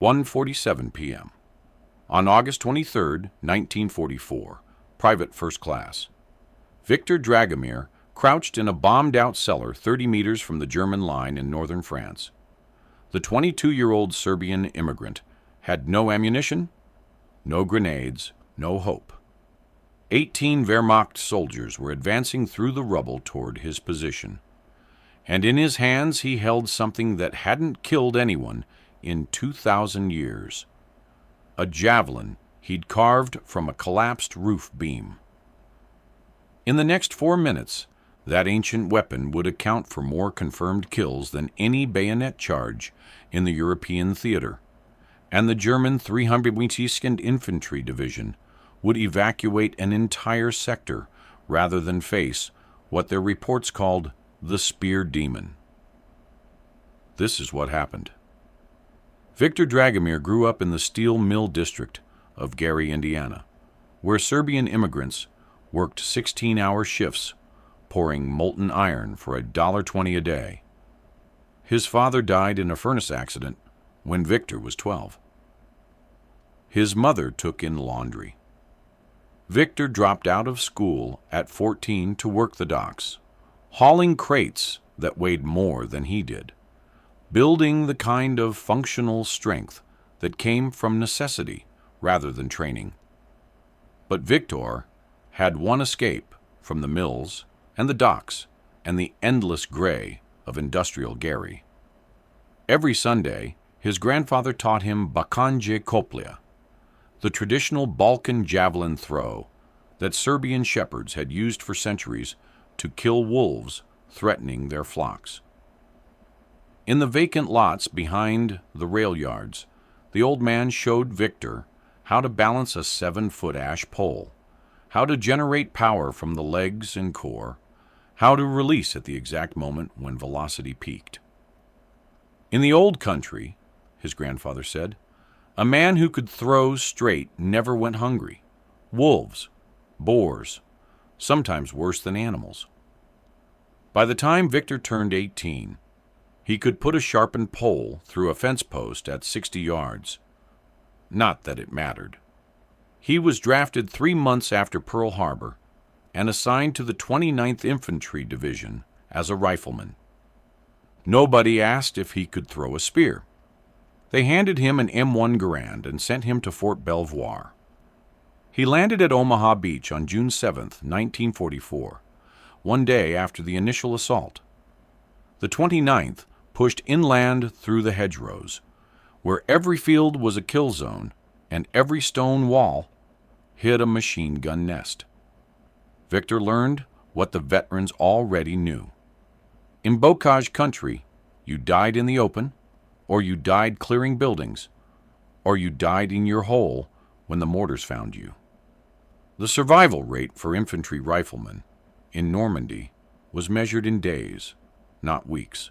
1:47 p.m. On August 23, 1944, Private First Class Viktor Dragomir crouched in a bombed-out cellar 30 meters from the German line in northern France. The 22-year-old Serbian immigrant had no ammunition, no grenades, no hope. 18 Wehrmacht soldiers were advancing through the rubble toward his position, and in his hands he held something that hadn't killed anyone in 2,000 years. A javelin he'd carved from a collapsed roof beam. In the next 4 minutes, that ancient weapon would account for more confirmed kills than any bayonet charge in the European theater, and the German 302nd Infantry Division would evacuate an entire sector rather than face what their reports called the Spear Demon. This is what happened. Viktor Dragomir grew up in the steel mill district of Gary, Indiana, where Serbian immigrants worked 16-hour shifts pouring molten iron for $1.20 a day. His father died in a furnace accident when Viktor was 12. His mother took in laundry. Viktor dropped out of school at 14 to work the docks, hauling crates that weighed more than he did, building the kind of functional strength that came from necessity rather than training. But Viktor had one escape from the mills and the docks and the endless gray of industrial Gary. Every Sunday, his grandfather taught him bacanje koplja, the traditional Balkan javelin throw that Serbian shepherds had used for centuries to kill wolves threatening their flocks. In the vacant lots behind the rail yards, the old man showed Viktor how to balance a 7-foot ash pole, how to generate power from the legs and core, how to release at the exact moment when velocity peaked. In the old country, his grandfather said, a man who could throw straight never went hungry. Wolves, boars, sometimes worse than animals. By the time Viktor turned 18, he could put a sharpened pole through a fence post at 60 yards. Not that it mattered. He was drafted 3 months after Pearl Harbor and assigned to the 29th Infantry Division as a rifleman. Nobody asked if he could throw a spear. They handed him an M1 Garand and sent him to Fort Belvoir. He landed at Omaha Beach on June 7, 1944, one day after the initial assault. The 29th pushed inland through the hedgerows, where every field was a kill zone and every stone wall hid a machine gun nest. Viktor learned what the veterans already knew. In bacanje country, you died in the open, or you died clearing buildings, or you died in your hole when the mortars found you. The survival rate for infantry riflemen in Normandy was measured in days, not weeks.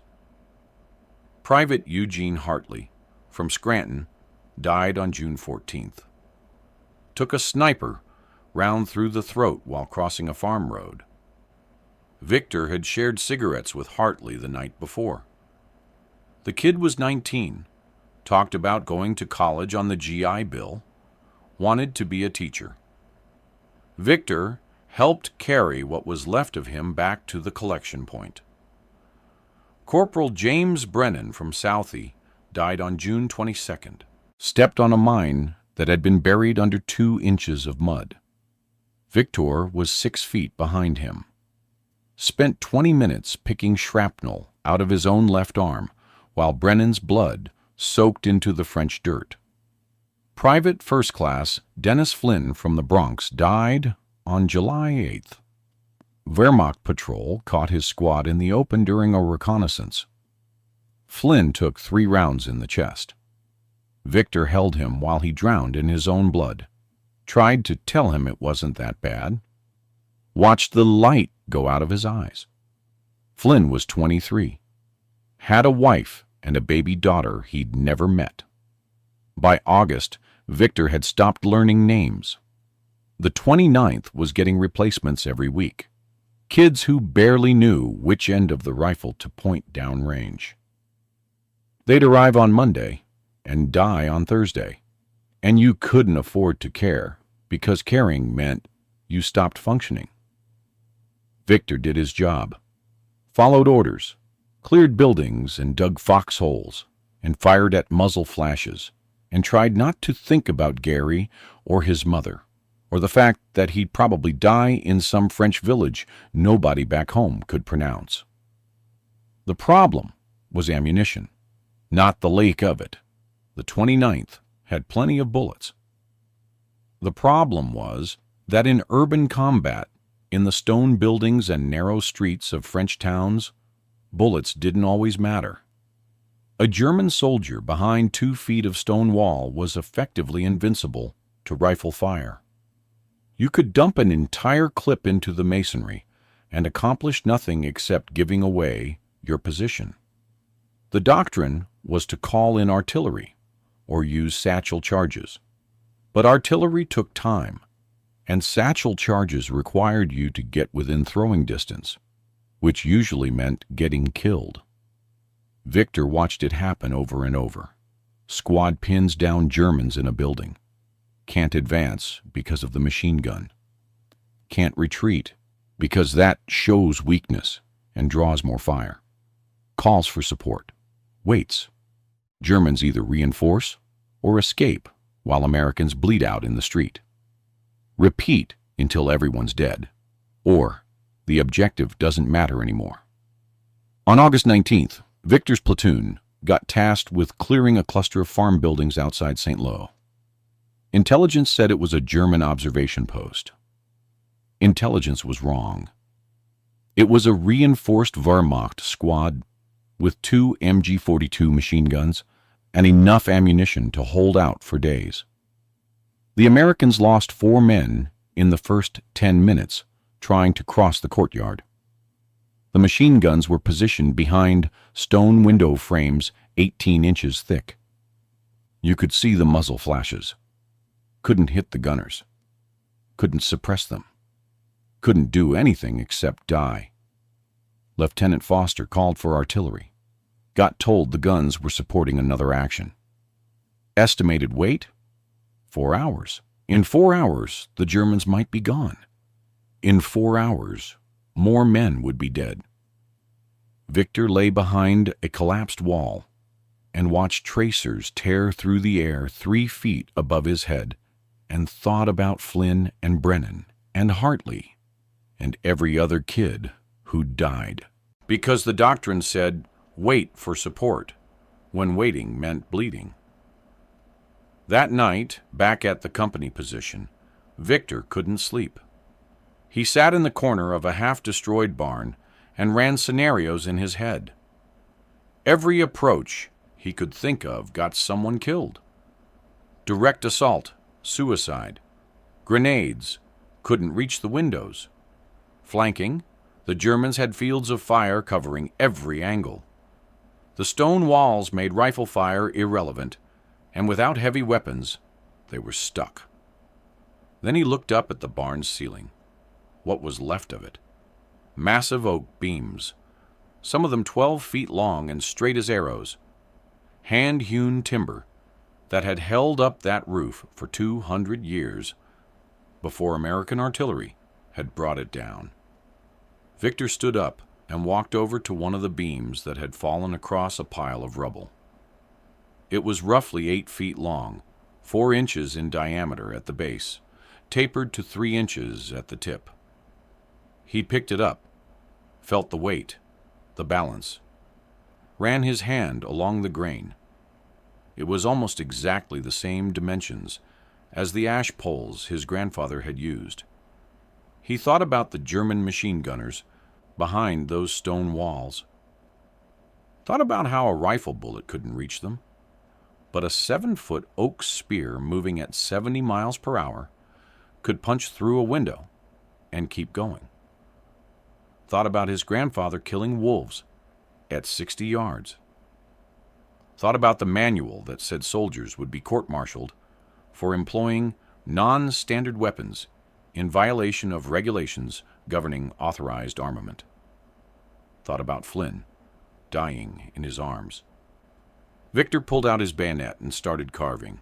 Private Eugene Hartley from Scranton died on June 14th. Took a sniper round through the throat while crossing a farm road. Viktor had shared cigarettes with Hartley the night before. The kid was 19, talked about going to college on the GI Bill, wanted to be a teacher. Viktor helped carry what was left of him back to the collection point. Corporal James Brennan from Southie died on June 22nd, stepped on a mine that had been buried under 2 inches of mud. Viktor was 6 feet behind him. Spent 20 minutes picking shrapnel out of his own left arm while Brennan's blood soaked into the French dirt. Private First Class Dennis Flynn from the Bronx died on July 8th. Wehrmacht patrol caught his squad in the open during a reconnaissance. Flynn took 3 rounds in the chest. Viktor held him while he drowned in his own blood, tried to tell him it wasn't that bad, watched the light go out of his eyes. Flynn was 23, had a wife and a baby daughter he'd never met. By August, Viktor had stopped learning names. The 29th was getting replacements every week, kids who barely knew which end of the rifle to point downrange. They'd arrive on Monday, and die on Thursday. And you couldn't afford to care, because caring meant you stopped functioning. Viktor did his job, followed orders, cleared buildings and dug foxholes, and fired at muzzle flashes, and tried not to think about Gary or his mother, or the fact that he'd probably die in some French village nobody back home could pronounce. The problem was ammunition, not the lake of it. The 29th had plenty of bullets. The problem was that in urban combat, in the stone buildings and narrow streets of French towns, bullets didn't always matter. A German soldier behind 2 feet of stone wall was effectively invincible to rifle fire. You could dump an entire clip into the masonry and accomplish nothing except giving away your position. The doctrine was to call in artillery or use satchel charges. But artillery took time, and satchel charges required you to get within throwing distance, which usually meant getting killed. Viktor watched it happen over and over. Squad pins down Germans in a building. Can't advance because of the machine gun. Can't retreat because that shows weakness and draws more fire. Calls for support. Waits. Germans either reinforce or escape while Americans bleed out in the street. Repeat until everyone's dead, or the objective doesn't matter anymore. On August 19th, Viktor's platoon got tasked with clearing a cluster of farm buildings outside St. Lo. Intelligence said it was a German observation post. Intelligence was wrong. It was a reinforced Wehrmacht squad with 2 MG-42 machine guns and enough ammunition to hold out for days. The Americans lost 4 men in the first 10 minutes trying to cross the courtyard. The machine guns were positioned behind stone window frames 18 inches thick. You could see the muzzle flashes. Couldn't hit the gunners. Couldn't suppress them. Couldn't do anything except die. Lieutenant Foster called for artillery. Got told the guns were supporting another action. Estimated wait? 4 hours. In 4 hours, the Germans might be gone. In 4 hours, more men would be dead. Viktor lay behind a collapsed wall and watched tracers tear through the air 3 feet above his head and thought about Flynn and Brennan and Hartley and every other kid who died. Because the doctrine said, wait for support, when waiting meant bleeding. That night, back at the company position, Viktor couldn't sleep. He sat in the corner of a half-destroyed barn and ran scenarios in his head. Every approach he could think of got someone killed. Direct assault, suicide, grenades, couldn't reach the windows. Flanking, the Germans had fields of fire covering every angle. The stone walls made rifle fire irrelevant, and without heavy weapons, they were stuck. Then he looked up at the barn's ceiling. What was left of it? Massive oak beams, some of them 12 feet long and straight as arrows. Hand-hewn timber that had held up that roof for 200 years before American artillery had brought it down. Viktor stood up and walked over to one of the beams that had fallen across a pile of rubble. It was roughly 8 feet long, 4 inches in diameter at the base, tapered to 3 inches at the tip. He picked it up, felt the weight, the balance, ran his hand along the grain. It was almost exactly the same dimensions as the ash poles his grandfather had used. He thought about the German machine gunners behind those stone walls. Thought about how a rifle bullet couldn't reach them, but a 7-foot oak spear moving at 70 miles per hour could punch through a window and keep going. Thought about his grandfather killing wolves at 60 yards. Thought about the manual that said soldiers would be court-martialed for employing non-standard weapons in violation of regulations governing authorized armament. Thought about Flynn dying in his arms. Victor pulled out his bayonet and started carving.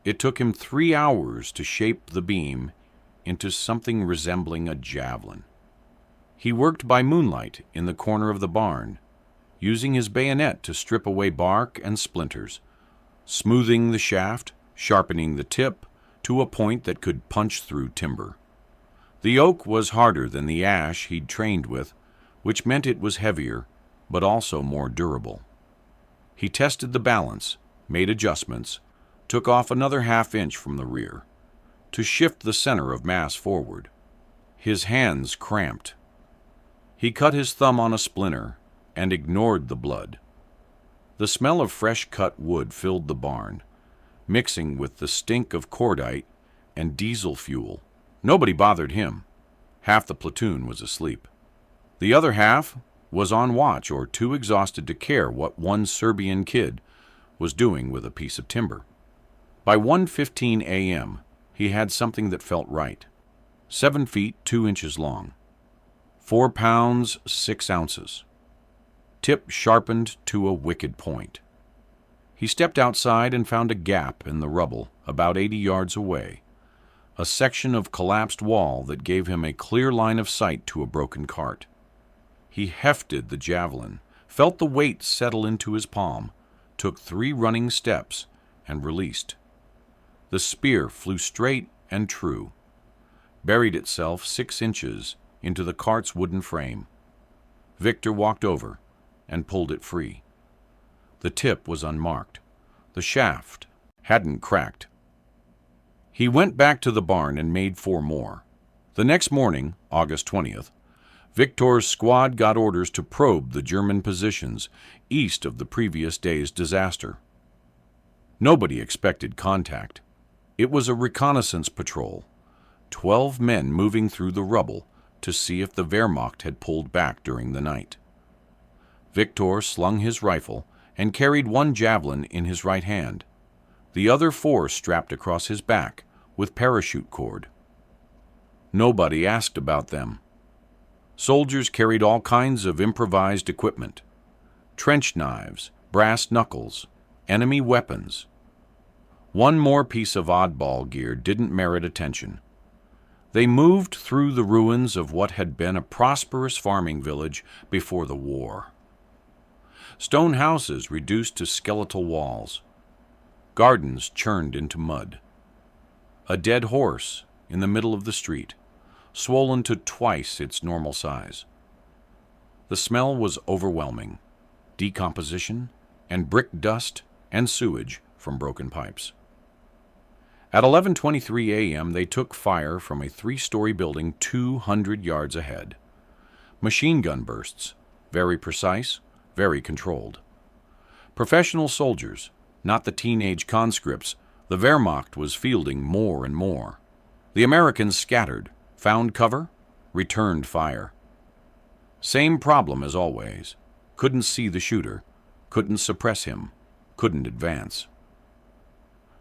It took him 3 hours to shape the beam into something resembling a javelin. He worked by moonlight in the corner of the barn, using his bayonet to strip away bark and splinters, smoothing the shaft, sharpening the tip to a point that could punch through timber. The oak was harder than the ash he'd trained with, which meant it was heavier, but also more durable. He tested the balance, made adjustments, took off another half-inch from the rear, to shift the center of mass forward. His hands cramped. He cut his thumb on a splinter and ignored the blood. The smell of fresh-cut wood filled the barn, mixing with the stink of cordite and diesel fuel. Nobody bothered him. Half the platoon was asleep. The other half was on watch or too exhausted to care what one Serbian kid was doing with a piece of timber. By 1:15 a.m., he had something that felt right. 7 feet 2 inches long, 4 pounds 6 ounces. Tip sharpened to a wicked point. He stepped outside and found a gap in the rubble about 80 yards away, a section of collapsed wall that gave him a clear line of sight to a broken cart. He hefted the javelin, felt the weight settle into his palm, took 3 running steps, and released. The spear flew straight and true, buried itself 6 inches into the cart's wooden frame. Victor walked over and pulled it free. The tip was unmarked. The shaft hadn't cracked. He went back to the barn and made 4 more. The next morning, August 20th, Victor's squad got orders to probe the German positions east of the previous day's disaster. Nobody expected contact. It was a reconnaissance patrol, 12 men moving through the rubble to see if the Wehrmacht had pulled back during the night. Victor slung his rifle and carried 1 javelin in his right hand, the other 4 strapped across his back with parachute cord. Nobody asked about them. Soldiers carried all kinds of improvised equipment: trench knives, brass knuckles, enemy weapons. One more piece of oddball gear didn't merit attention. They moved through the ruins of what had been a prosperous farming village before the war. Stone houses reduced to skeletal walls. Gardens churned into mud. A dead horse in the middle of the street, swollen to twice its normal size. The smell was overwhelming: decomposition and brick dust and sewage from broken pipes. At 11:23 a.m., they took fire from a 3-story building 200 yards ahead. Machine gun bursts, very precise, very controlled. Professional soldiers, not the teenage conscripts the Wehrmacht was fielding more and more. The Americans scattered, found cover, returned fire. Same problem as always: couldn't see the shooter, couldn't suppress him, couldn't advance.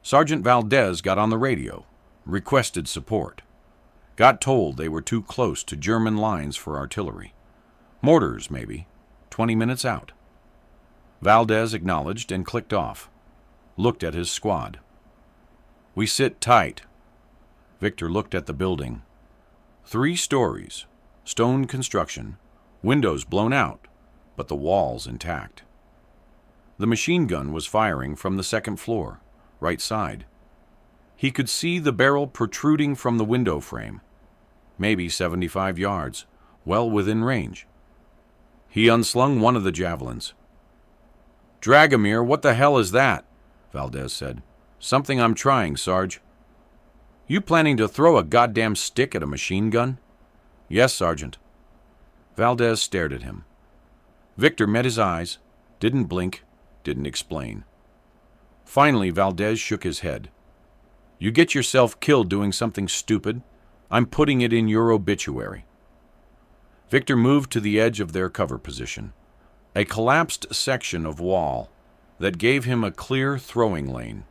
Sergeant Valdez got on the radio, requested support. Got told they were too close to German lines for artillery. Mortars, maybe, 20 minutes out. Valdez acknowledged and clicked off. Looked at his squad. "We sit tight." Victor looked at the building. 3 stories, stone construction, windows blown out, but the walls intact. The machine gun was firing from the 2nd floor, right side. He could see the barrel protruding from the window frame, maybe 75 yards, well within range. He unslung one of the javelins. "Dragomir, what the hell is that?" Valdez said. "Something I'm trying, Sarge." "You planning to throw a goddamn stick at a machine gun?" "Yes, Sergeant." Valdez stared at him. Victor met his eyes, didn't blink, didn't explain. Finally, Valdez shook his head. "You get yourself killed doing something stupid, I'm putting it in your obituary." Victor moved to the edge of their cover position, a collapsed section of wall that gave him a clear throwing lane.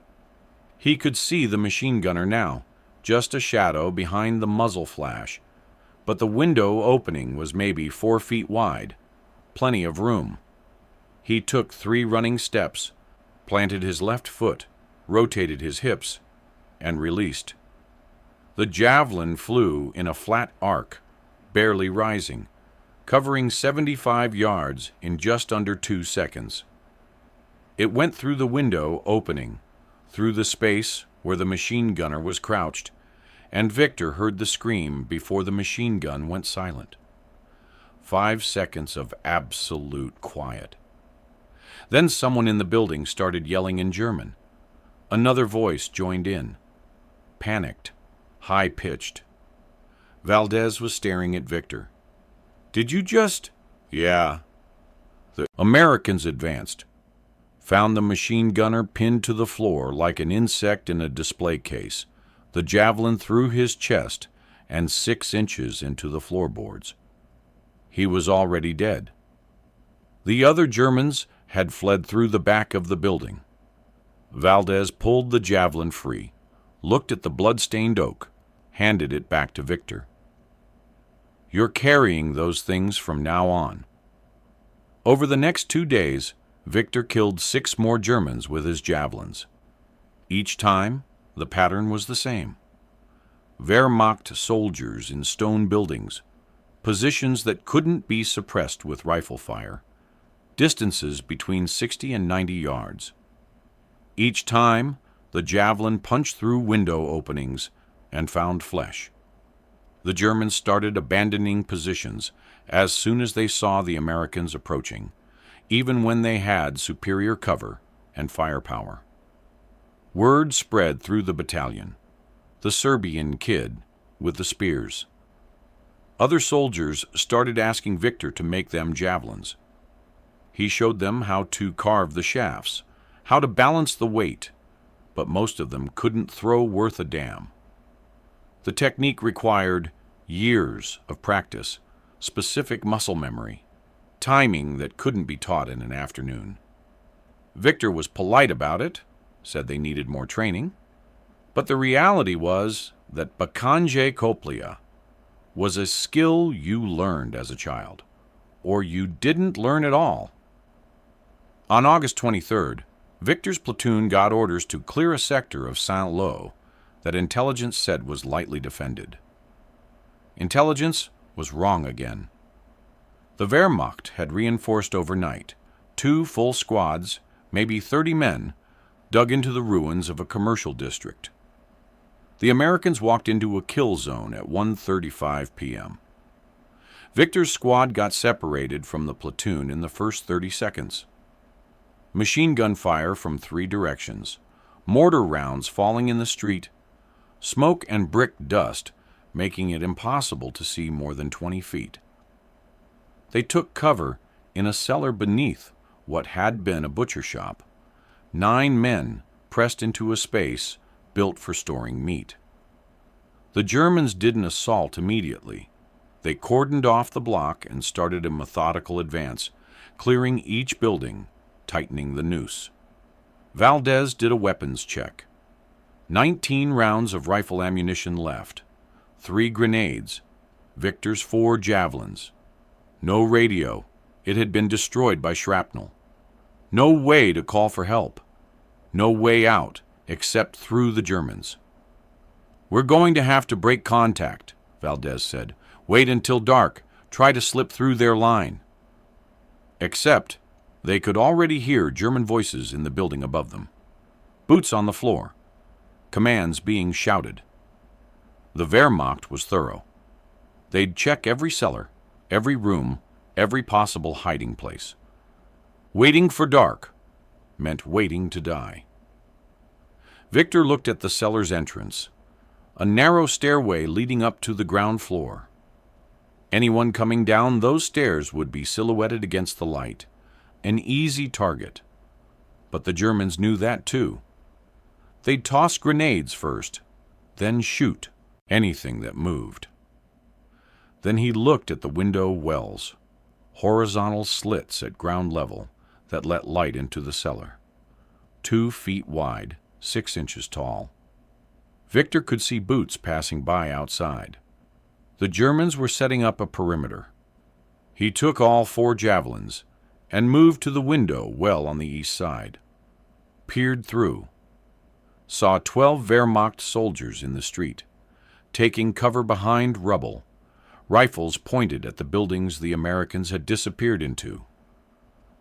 He could see the machine gunner now, just a shadow behind the muzzle flash, but the window opening was maybe 4 feet wide, plenty of room. He took 3 running steps, planted his left foot, rotated his hips, and released. The javelin flew in a flat arc, barely rising, covering 75 yards in just under 2 seconds. It went through the window opening, through the space where the machine gunner was crouched, and Viktor heard the scream before the machine gun went silent. 5 seconds of absolute quiet. Then someone in the building started yelling in German. Another voice joined in. Panicked, high-pitched. Valdez was staring at Viktor. "Did you just—" "Yeah." The Americans advanced, found the machine gunner pinned to the floor like an insect in a display case, the javelin through his chest and 6 inches into the floorboards. He was already dead. The other Germans had fled through the back of the building. Valdez pulled the javelin free, looked at the blood-stained oak, handed it back to Viktor. "You're carrying those things from now on." Over the next 2 days, Viktor killed 6 more Germans with his javelins. Each time, the pattern was the same. Wehrmacht soldiers in stone buildings, positions that couldn't be suppressed with rifle fire, distances between 60 and 90 yards. Each time, the javelin punched through window openings and found flesh. The Germans started abandoning positions as soon as they saw the Americans approaching, even when they had superior cover and firepower. Word spread through the battalion. The Serbian kid with the spears. Other soldiers started asking Viktor to make them javelins. He showed them how to carve the shafts, how to balance the weight, but most of them couldn't throw worth a damn. The technique required years of practice, specific muscle memory, timing that couldn't be taught in an afternoon. Viktor was polite about it, said they needed more training, but the reality was that bacanje koplja was a skill you learned as a child, or you didn't learn at all. On August 23rd, Viktor's platoon got orders to clear a sector of Saint-Lô that intelligence said was lightly defended. Intelligence was wrong again. The Wehrmacht had reinforced overnight. 2 full squads, maybe 30 men, dug into the ruins of a commercial district. The Americans walked into a kill zone at 1:35 p.m. Viktor's squad got separated from the platoon in the first 30 seconds. Machine gun fire from 3 directions, mortar rounds falling in the street, smoke and brick dust making it impossible to see more than 20 feet. They took cover in a cellar beneath what had been a butcher shop. 9 men pressed into a space built for storing meat. The Germans didn't assault immediately. They cordoned off the block and started a methodical advance, clearing each building, tightening the noose. Valdez did a weapons check. 19 rounds of rifle ammunition left, 3 grenades, Viktor's 4 javelins. No radio. It had been destroyed by shrapnel. No way to call for help. No way out except through the Germans. "We're going to have to break contact," Valdez said. "Wait until dark. Try to slip through their line." Except they could already hear German voices in the building above them. Boots on the floor. Commands being shouted. The Wehrmacht was thorough. They'd check every cellar, every room, every possible hiding place. Waiting for dark meant waiting to die. Viktor looked at the cellar's entrance, a narrow stairway leading up to the ground floor. Anyone coming down those stairs would be silhouetted against the light, an easy target. But the Germans knew that too. They'd toss grenades first, then shoot anything that moved. Then he looked at the window wells, horizontal slits at ground level that let light into the cellar. 2 feet wide, 6 inches tall. Viktor could see boots passing by outside. The Germans were setting up a perimeter. He took all 4 javelins and moved to the window well on the east side. peered through, saw 12 Wehrmacht soldiers in the street, taking cover behind rubble, rifles pointed at the buildings the Americans had disappeared into.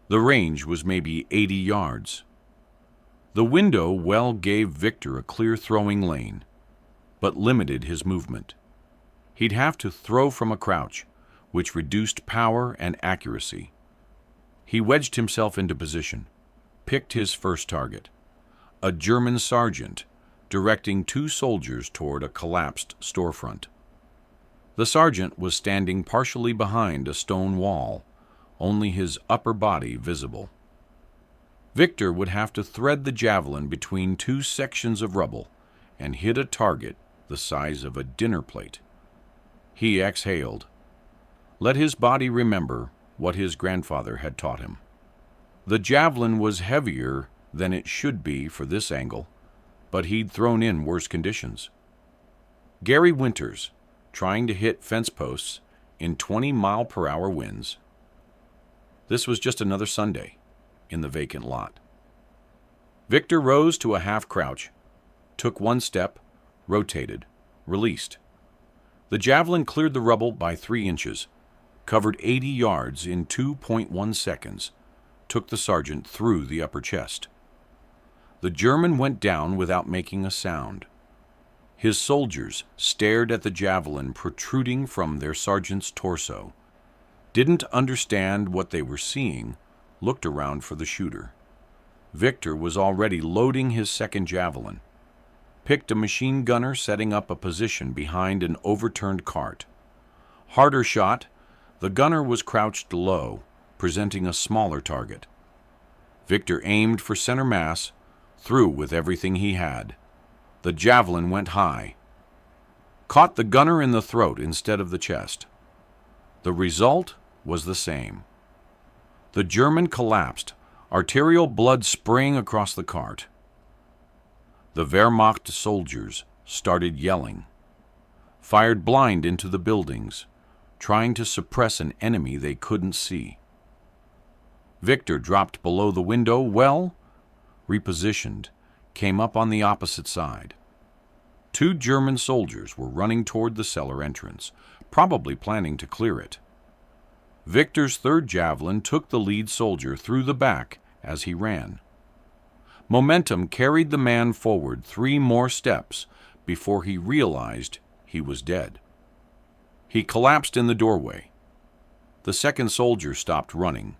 The range was maybe 80 yards. The window well gave Viktor a clear throwing lane, but limited his movement. He'd have to throw from a crouch, which reduced power and accuracy. He wedged himself into position, picked his first target, a German sergeant directing 2 soldiers toward a collapsed storefront. The sergeant was standing partially behind a stone wall, only his upper body visible. Viktor would have to thread the javelin between 2 sections of rubble and hit a target the size of a dinner plate. He exhaled. Let his body remember what his grandfather had taught him. The javelin was heavier than it should be for this angle, but he'd thrown in worse conditions. Gary Winters, trying to hit fence posts in 20-mile-per-hour winds. This was just another Sunday in the vacant lot. Viktor rose to a half-crouch, took 1 step, rotated, released. The javelin cleared the rubble by 3 inches, covered 80 yards in 2.1 seconds, took the sergeant through the upper chest. The German went down without making a sound. His soldiers stared at the javelin protruding from their sergeant's torso, didn't understand what they were seeing, looked around for the shooter. Viktor was already loading his second javelin, picked a machine gunner setting up a position behind an overturned cart. Harder shot, the gunner was crouched low, presenting a smaller target. Viktor aimed for center mass, threw with everything he had. The javelin went high, caught the gunner in the throat instead of the chest. The result was the same. The German collapsed, arterial blood spraying across the cart. The Wehrmacht soldiers started yelling, fired blind into the buildings, trying to suppress an enemy they couldn't see. Viktor dropped below the window, repositioned, came up on the opposite side. 2 German soldiers were running toward the cellar entrance, probably planning to clear it. Viktor's third javelin took the lead soldier through the back as he ran. Momentum carried the man forward 3 more steps before he realized he was dead. He collapsed in the doorway. The second soldier stopped running,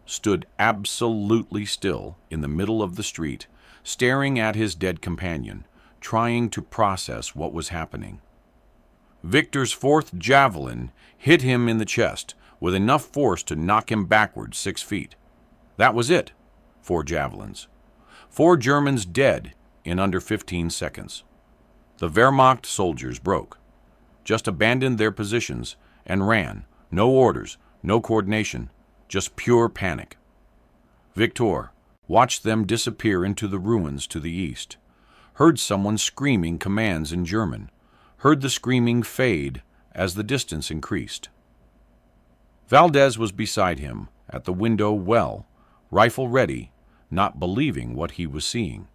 stood absolutely still in the middle of the street, staring at his dead companion, trying to process what was happening. Viktor's 4th javelin hit him in the chest with enough force to knock him backward 6 feet. That was it. 4 javelins. 4 Germans dead in under 15 seconds. The Wehrmacht soldiers broke, just abandoned their positions and ran. No orders, no coordination, just pure panic. Viktor watched them disappear into the ruins to the east, heard someone screaming commands in German, heard the screaming fade as the distance increased. Valdez was beside him at the window, rifle ready, not believing what he was seeing.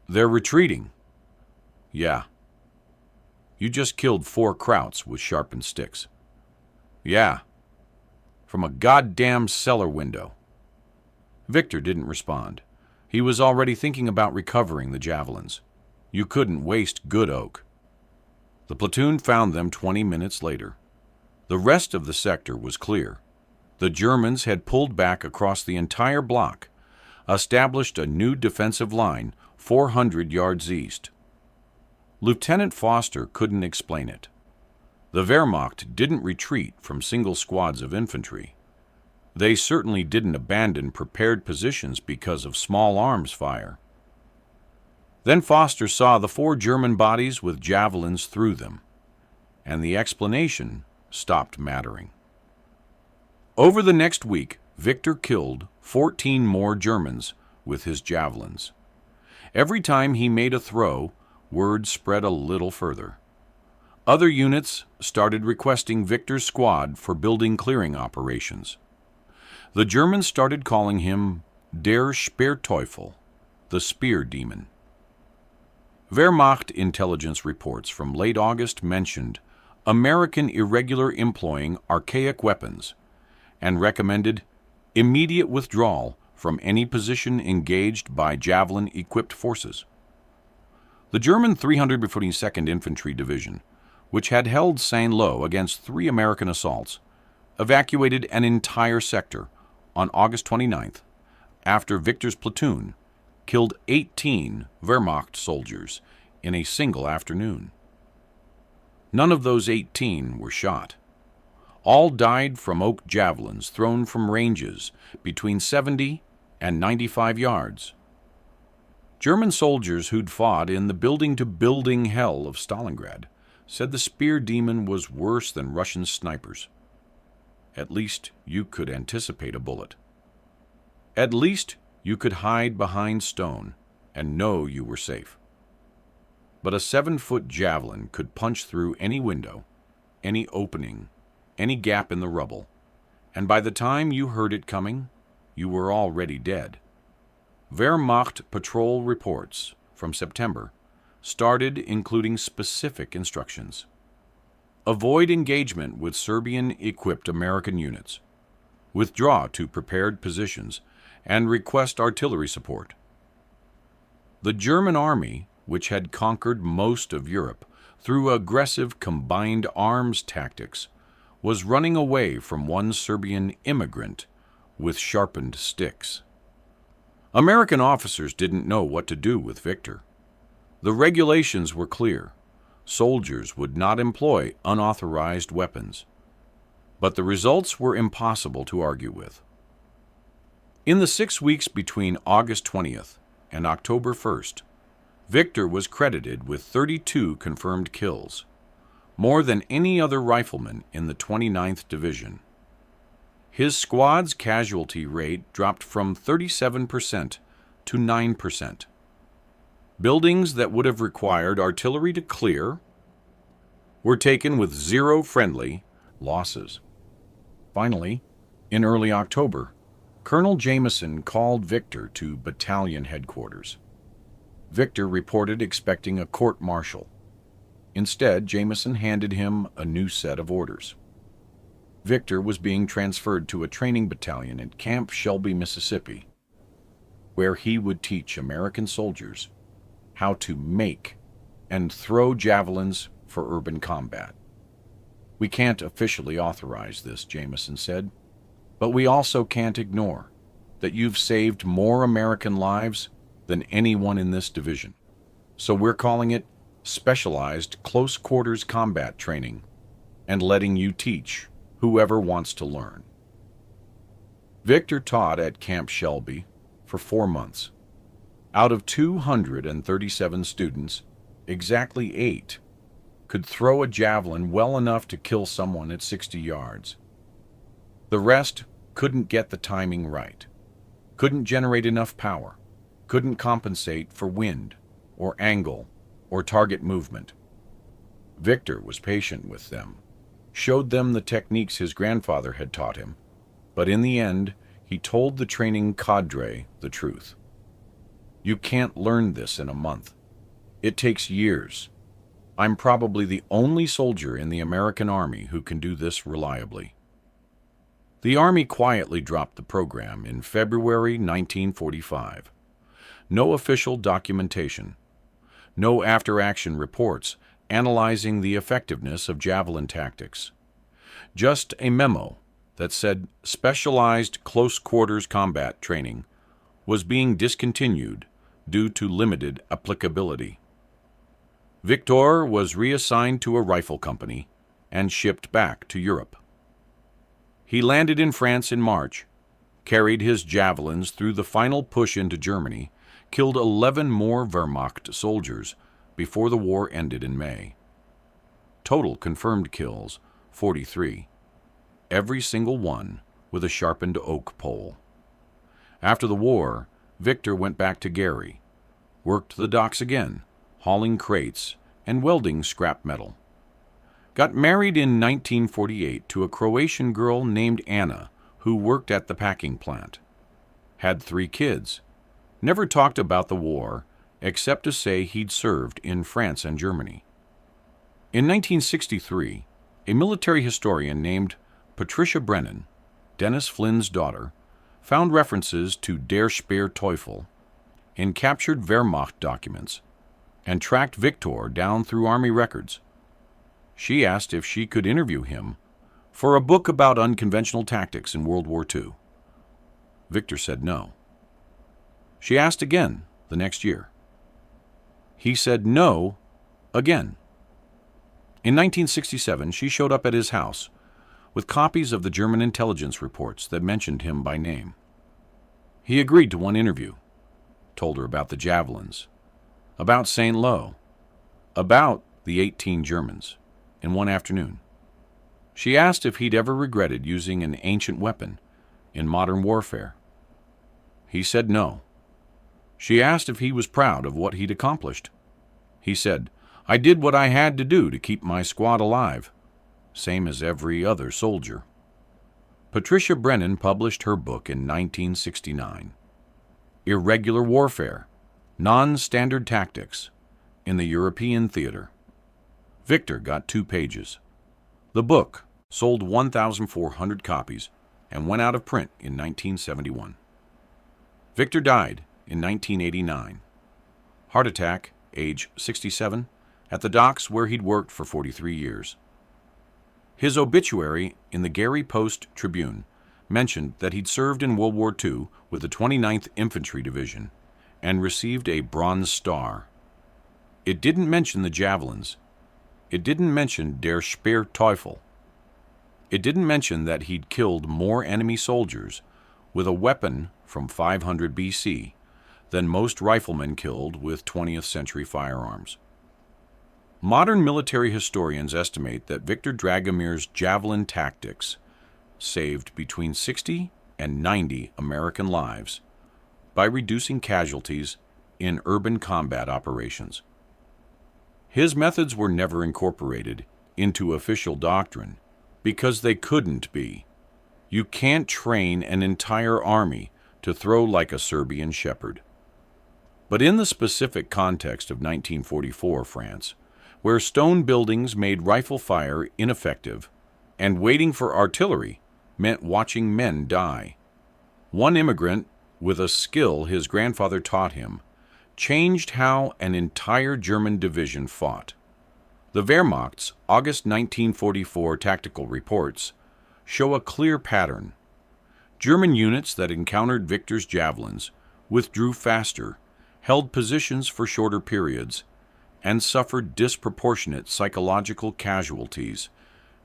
They're retreating. Yeah. You just killed 4 Krauts with sharpened sticks. Yeah. From a goddamn cellar window. Viktor didn't respond. He was already thinking about recovering the javelins. You couldn't waste good oak. The platoon found them 20 minutes later. The rest of the sector was clear. The Germans had pulled back across the entire block, established a new defensive line 400 yards east. Lieutenant Foster couldn't explain it. The Wehrmacht didn't retreat from single squads of infantry. They certainly didn't abandon prepared positions because of small arms fire. Then Foster saw the 4 German bodies with javelins through them, and the explanation stopped mattering. Over the next week, Viktor killed 14 more Germans with his javelins. Every time he made a throw, word spread a little further. Other units started requesting Viktor's squad for building clearing operations. The Germans started calling him Der Speerteufel, the Spear Demon. Wehrmacht intelligence reports from late August mentioned American irregular employing archaic weapons and recommended immediate withdrawal from any position engaged by Javelin-equipped forces. The German 342nd Infantry Division, which had held Saint-Lô against 3 American assaults, evacuated an entire sector on August 29th after Victor's platoon killed 18 Wehrmacht soldiers in a single afternoon. None of those 18 were shot. All died from oak javelins thrown from ranges between 70 and 95 yards. German soldiers who'd fought in the building-to-building hell of Stalingrad said the Spear Demon was worse than Russian snipers. At least you could anticipate a bullet. At least you could hide behind stone and know you were safe. But a 7-foot javelin could punch through any window, any opening, any gap in the rubble, and by the time you heard it coming, you were already dead. Wehrmacht patrol reports from September started including specific instructions. Avoid engagement with Serbian-equipped American units. Withdraw to prepared positions and request artillery support. The German army, which had conquered most of Europe through aggressive combined arms tactics, was running away from one Serbian immigrant with sharpened sticks. American officers didn't know what to do with Victor. The regulations were clear. Soldiers would not employ unauthorized weapons. But the results were impossible to argue with. In the 6 weeks between August 20th and October 1st, Victor was credited with 32 confirmed kills, more than any other rifleman in the 29th Division. His squad's casualty rate dropped from 37% to 9%. Buildings that would have required artillery to clear were taken with 0 friendly losses. Finally, in early October, Colonel Jameson called Victor to battalion headquarters. Victor reported expecting a court-martial. Instead, Jameson handed him a new set of orders. Victor was being transferred to a training battalion at Camp Shelby, Mississippi, where he would teach American soldiers how to make and throw javelins for urban combat. "We can't officially authorize this," Jameson said, "but we also can't ignore that you've saved more American lives than anyone in this division. So we're calling it specialized close quarters combat training and letting you teach whoever wants to learn." Victor taught at Camp Shelby for 4 months. Out of 237 students, exactly 8 could throw a javelin well enough to kill someone at 60 yards. The rest couldn't get the timing right, couldn't generate enough power, couldn't compensate for wind or angle or target movement. Victor was patient with them, showed them the techniques his grandfather had taught him, but in the end, he told the training cadre the truth. "You can't learn this in a month. It takes years. I'm probably the only soldier in the American Army who can do this reliably." The Army quietly dropped the program in February 1945. No official documentation, no after-action reports analyzing the effectiveness of javelin tactics. Just a memo that said specialized close-quarters combat training was being discontinued due to limited applicability. Victor was reassigned to a rifle company and shipped back to Europe. He landed in France in March, carried his javelins through the final push into Germany, killed 11 more Wehrmacht soldiers before the war ended in May. Total confirmed kills, 43. Every single one with a sharpened oak pole. After the war, Victor went back to Gary, worked the docks again, hauling crates and welding scrap metal. Got married in 1948 to a Croatian girl named Anna, who worked at the packing plant. Had 3 kids, never talked about the war except to say he'd served in France and Germany. In 1963, a military historian named Patricia Brennan, Dennis Flynn's daughter, found references to der Speerteufel in captured Wehrmacht documents and tracked Viktor down through Army records. She asked if she could interview him for a book about unconventional tactics in World War II. Viktor said no. She asked again the next year. He said no again. In 1967, she showed up at his house with copies of the German intelligence reports that mentioned him by name. He agreed to one interview, told her about the Javelins, about St. Lo, about the 18 Germans, in one afternoon. She asked if he'd ever regretted using an ancient weapon in modern warfare. He said no. She asked if he was proud of what he'd accomplished. He said, "I did what I had to do to keep my squad alive, same as every other soldier." Patricia Brennan published her book in 1969, Irregular Warfare, Non-Standard Tactics in the European Theater. Viktor got 2 pages. The book sold 1,400 copies and went out of print in 1971. Viktor died in 1989. Heart attack, age 67, at the docks where he'd worked for 43 years. His obituary in the Gary Post-Tribune mentioned that he'd served in World War II with the 29th Infantry Division and received a Bronze Star. It didn't mention the Javelins. It didn't mention der Speerteufel. It didn't mention that he'd killed more enemy soldiers with a weapon from 500 BC than most riflemen killed with 20th century firearms. Modern military historians estimate that Viktor Dragomir's Javelin tactics saved between 60 and 90 American lives by reducing casualties in urban combat operations. His methods were never incorporated into official doctrine because they couldn't be. You can't train an entire army to throw like a Serbian shepherd. But in the specific context of 1944 France, where stone buildings made rifle fire ineffective and waiting for artillery meant watching men die, one immigrant, with a skill his grandfather taught him, changed how an entire German division fought. The Wehrmacht's August 1944 tactical reports show a clear pattern. German units that encountered Viktor's javelins withdrew faster, held positions for shorter periods, and suffered disproportionate psychological casualties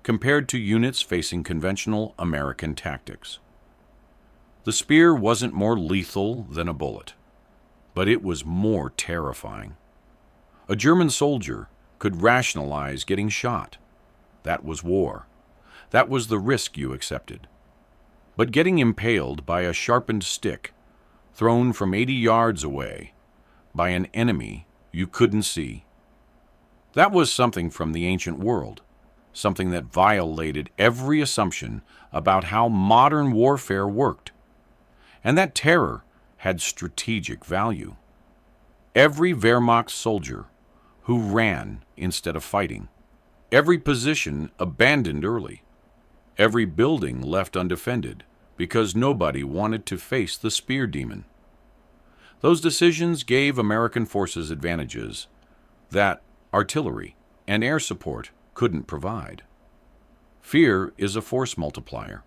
compared to units facing conventional American tactics. The spear wasn't more lethal than a bullet, but it was more terrifying. A German soldier could rationalize getting shot. That was war. That was the risk you accepted. But getting impaled by a sharpened stick, thrown from 80 yards away, by an enemy you couldn't see, that was something from the ancient world, something that violated every assumption about how modern warfare worked. And that terror had strategic value. Every Wehrmacht soldier who ran instead of fighting, every position abandoned early, every building left undefended because nobody wanted to face the spear demon. Those decisions gave American forces advantages that artillery and air support couldn't provide. Fear is a force multiplier,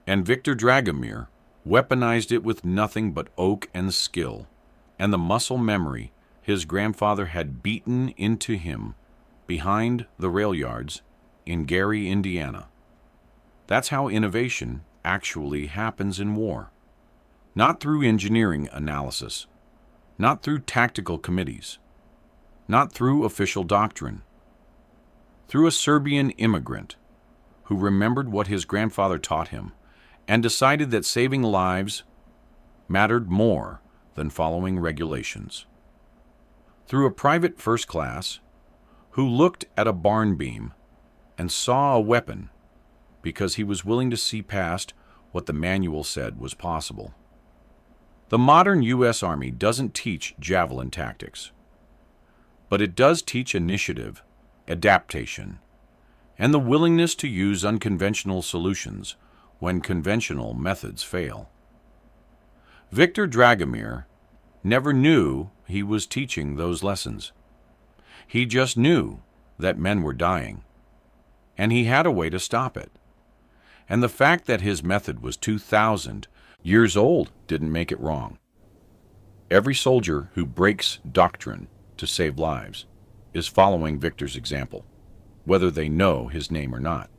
and Viktor Dragomir weaponized it with nothing but oak and skill, and the muscle memory his grandfather had beaten into him behind the rail yards in Gary, Indiana. That's how innovation actually happens in war. Not through engineering analysis, not through tactical committees, not through official doctrine, through a Serbian immigrant who remembered what his grandfather taught him and decided that saving lives mattered more than following regulations. Through a private first class who looked at a barn beam and saw a weapon because he was willing to see past what the manual said was possible. The modern U.S. Army doesn't teach javelin tactics, but it does teach initiative, adaptation, and the willingness to use unconventional solutions when conventional methods fail. Viktor Dragomir never knew he was teaching those lessons. He just knew that men were dying, and he had a way to stop it. And the fact that his method was 2,000 years old didn't make it wrong. Every soldier who breaks doctrine to save lives is following Viktor's example, whether they know his name or not.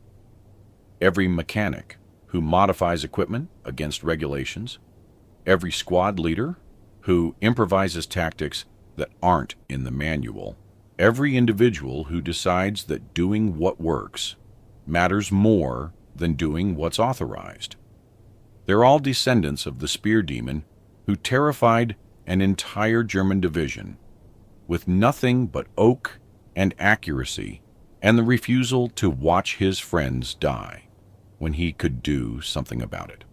Every mechanic who modifies equipment against regulations, every squad leader who improvises tactics that aren't in the manual, every individual who decides that doing what works matters more than doing what's authorized. They're all descendants of the spear demon who terrified an entire German division with nothing but oak and accuracy and the refusal to watch his friends die when he could do something about it.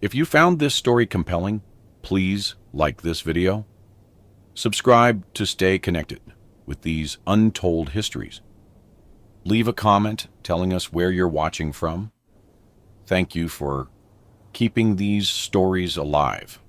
If you found this story compelling, please like this video. Subscribe to stay connected with these untold histories. Leave a comment telling us where you're watching from. Thank you for keeping these stories alive.